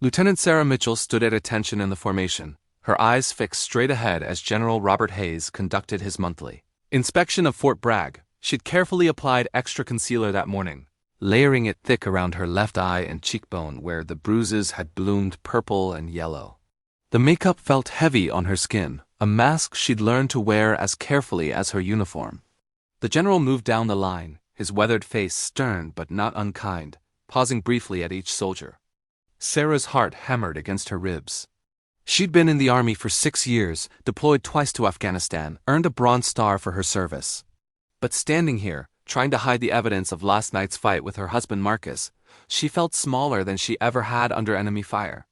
Lieutenant Sarah Mitchell stood at attention in the formation, her eyes fixed straight ahead as General Robert Hayes conducted his monthly inspection of Fort Bragg. She'd carefully applied extra concealer that morning, layering it thick around her left eye and cheekbone where the bruises had bloomed purple and yellow. The makeup felt heavy on her skin, a mask she'd learned to wear as carefully as her uniform. The general moved down the line, his weathered face stern but not unkind, pausing briefly at each soldier. Sarah's heart hammered against her ribs. She'd been in the army for 6 years, deployed twice to Afghanistan, earned a Bronze Star for her service. But standing here, trying to hide the evidence of last night's fight with her husband Marcus, she felt smaller than she ever had under enemy fire.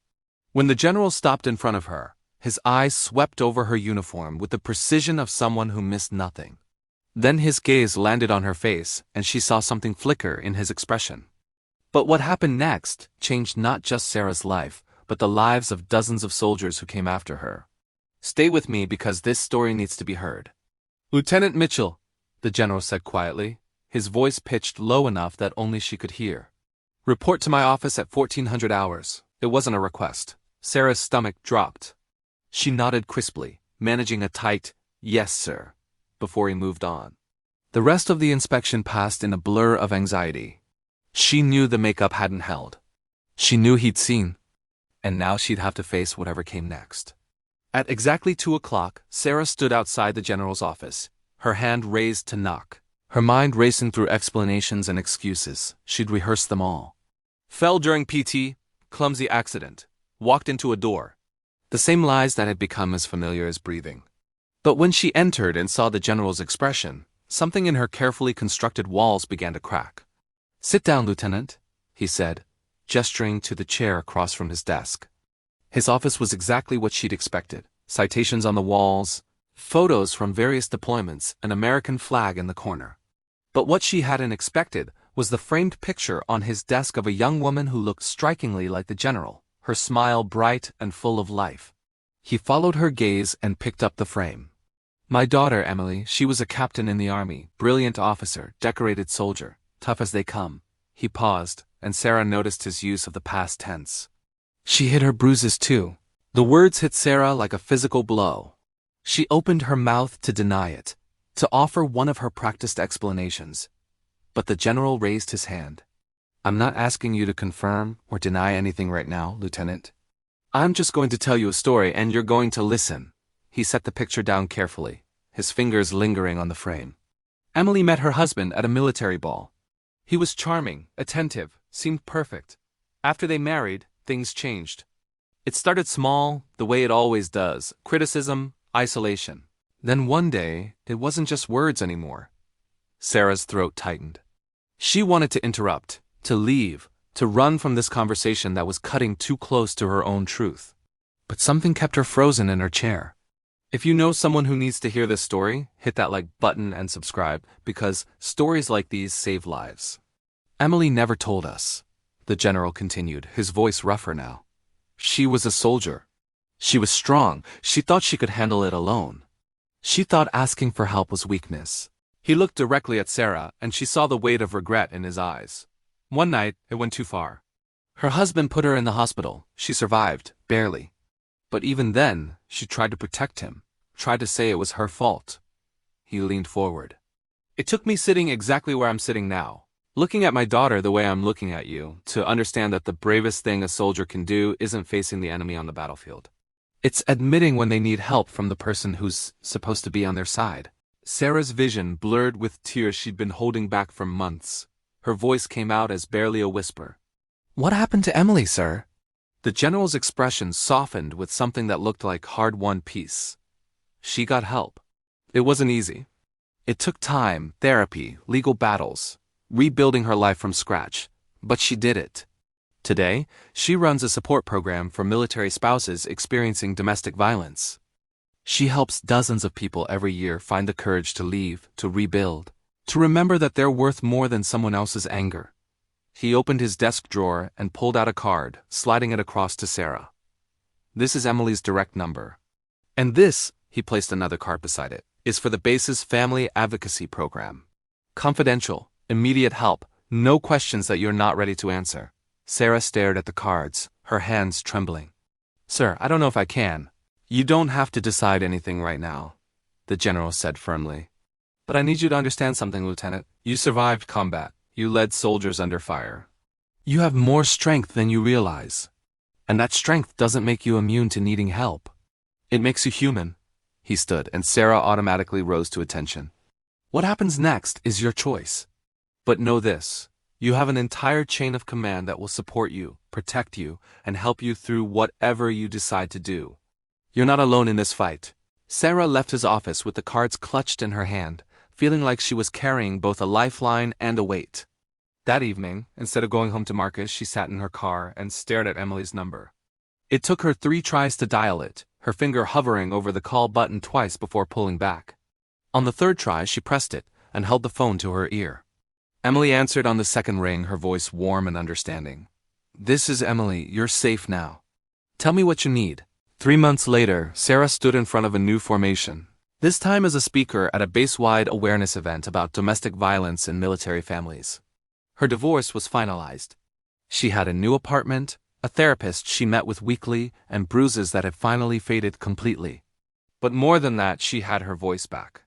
When the general stopped in front of her, his eyes swept over her uniform with the precision of someone who missed nothing. Then his gaze landed on her face, and she saw something flicker in his expression. But what happened next changed not just Sarah's life, but the lives of dozens of soldiers who came after her. Stay with me because this story needs to be heard. Lieutenant Mitchell, the general said quietly, his voice pitched low enough that only she could hear. Report to my office at 1400 hours. It wasn't a request. Sarah's stomach dropped. She nodded crisply, managing a tight, "Yes, sir," before he moved on. The rest of the inspection passed in a blur of anxiety. She knew the makeup hadn't held. She knew he'd seen. And now she'd have to face whatever came next. At exactly 2 o'clock, Sarah stood outside the general's office, her hand raised to knock, her mind racing through explanations and excuses. She'd rehearsed them all. Fell during PT, clumsy accident, walked into a door. The same lies that had become as familiar as breathing. But when she entered and saw the general's expression, something in her carefully constructed walls began to crack. "Sit down, Lieutenant," he said, gesturing to the chair across from his desk. His office was exactly what she'd expected. Citations on the walls, photos from various deployments, an American flag in the corner. But what she hadn't expected was the framed picture on his desk of a young woman who looked strikingly like the general, her smile bright and full of life. He followed her gaze and picked up the frame. "My daughter, Emily, she was a captain in the army, brilliant officer, decorated soldier, tough as they come." He paused, and Sarah noticed his use of the past tense. "She hid her bruises too." The words hit Sarah like a physical blow. She opened her mouth to deny it, to offer one of her practiced explanations. But the general raised his hand. "I'm not asking you to confirm or deny anything right now, Lieutenant. I'm just going to tell you a story and you're going to listen." He set the picture down carefully, his fingers lingering on the frame. Emily met her husband at a military ball. He was charming, attentive, seemed perfect. After they married, things changed. It started small, the way it always does, criticism, isolation. Then one day, it wasn't just words anymore. Sarah's throat tightened. She wanted to interrupt, to leave, to run from this conversation that was cutting too close to her own truth. But something kept her frozen in her chair. If you know someone who needs to hear this story, hit that like button and subscribe, because stories like these save lives. "Emily never told us," the general continued, his voice rougher now. "She was a soldier. She was strong. She thought she could handle it alone. She thought asking for help was weakness." He looked directly at Sarah, and she saw the weight of regret in his eyes. One night, it went too far. Her husband put her in the hospital. She survived, barely. But even then, she tried to protect him, tried to say it was her fault. He leaned forward. "It took me sitting exactly where I'm sitting now, looking at my daughter the way I'm looking at you, to understand that the bravest thing a soldier can do isn't facing the enemy on the battlefield. It's admitting when they need help from the person who's supposed to be on their side." Sarah's vision blurred with tears she'd been holding back for months. Her voice came out as barely a whisper. "What happened to Emily, sir?" The general's expression softened with something that looked like hard-won peace. "She got help. It wasn't easy. It took time, therapy, legal battles, rebuilding her life from scratch, but she did it. Today, she runs a support program for military spouses experiencing domestic violence. She helps dozens of people every year find the courage to leave, to rebuild, to remember that they're worth more than someone else's anger." He opened his desk drawer and pulled out a card, sliding it across to Sarah. "This is Emily's direct number. And this," he placed another card beside it, "is for the base's family advocacy program. Confidential, immediate help, no questions that you're not ready to answer." Sarah stared at the cards, her hands trembling. Sir, I don't know if I can. You don't have to decide anything right now, the general said firmly. But I need you to understand something, Lieutenant. You survived combat. You led soldiers under fire. You have more strength than you realize. And that strength doesn't make you immune to needing help. It makes you human. He stood, and Sarah automatically rose to attention. What happens next is your choice. But know this. You have an entire chain of command that will support you, protect you, and help you through whatever you decide to do. You're not alone in this fight. Sarah left his office with the cards clutched in her hand, feeling like she was carrying both a lifeline and a weight. That evening, instead of going home to Marcus, she sat in her car and stared at Emily's number. It took her 3 tries to dial it, her finger hovering over the call button twice before pulling back. On the 3rd try, she pressed it and held the phone to her ear. Emily answered on the 2nd ring, her voice warm and understanding. This is Emily, you're safe now. Tell me what you need. 3 months later, Sarah stood in front of a new formation, this time as a speaker at a base-wide awareness event about domestic violence in military families. Her divorce was finalized. She had a new apartment, a therapist she met with weekly, and bruises that had finally faded completely. But more than that, she had her voice back.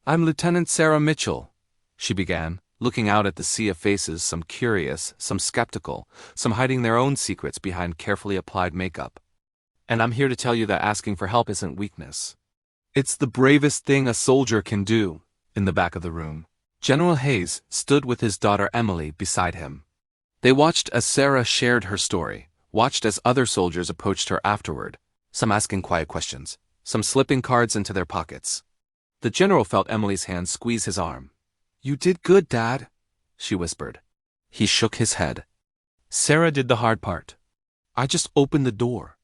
I'm Lieutenant Sarah Mitchell, she began, looking out at the sea of faces, some curious, some skeptical, some hiding their own secrets behind carefully applied makeup. And I'm here to tell you that asking for help isn't weakness. It's the bravest thing a soldier can do. In the back of the room, General Hayes stood with his daughter Emily beside him. They watched as Sarah shared her story, watched as other soldiers approached her afterward, some asking quiet questions, some slipping cards into their pockets. The general felt Emily's hand squeeze his arm. You did good, Dad, she whispered. He shook his head. Sarah did the hard part. I just opened the door.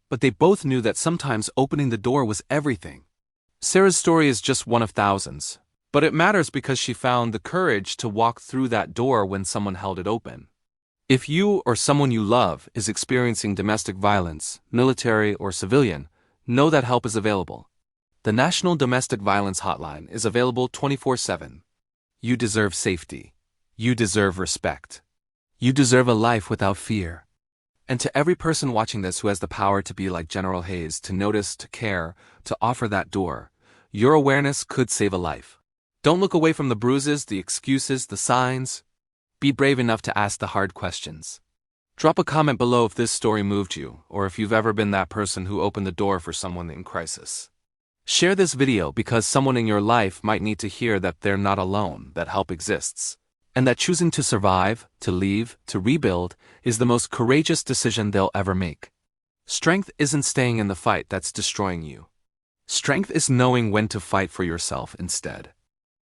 But they both knew that sometimes opening the door was everything. Sarah's story is just one of thousands, but it matters because she found the courage to walk through that door when someone held it open. If you or someone you love is experiencing domestic violence, military or civilian, know that help is available. The National Domestic Violence Hotline is available 24/7. You deserve safety. You deserve respect. You deserve a life without fear. And to every person watching this who has the power to be like General Hayes, to notice, to care, to offer that door, your awareness could save a life. Don't look away from the bruises, the excuses, the signs. Be brave enough to ask the hard questions. Drop a comment below if this story moved you, or if you've ever been that person who opened the door for someone in crisis. Share this video because someone in your life might need to hear that they're not alone, that help exists. And that choosing to survive, to leave, to rebuild, is the most courageous decision they'll ever make. Strength isn't staying in the fight that's destroying you. Strength is knowing when to fight for yourself instead.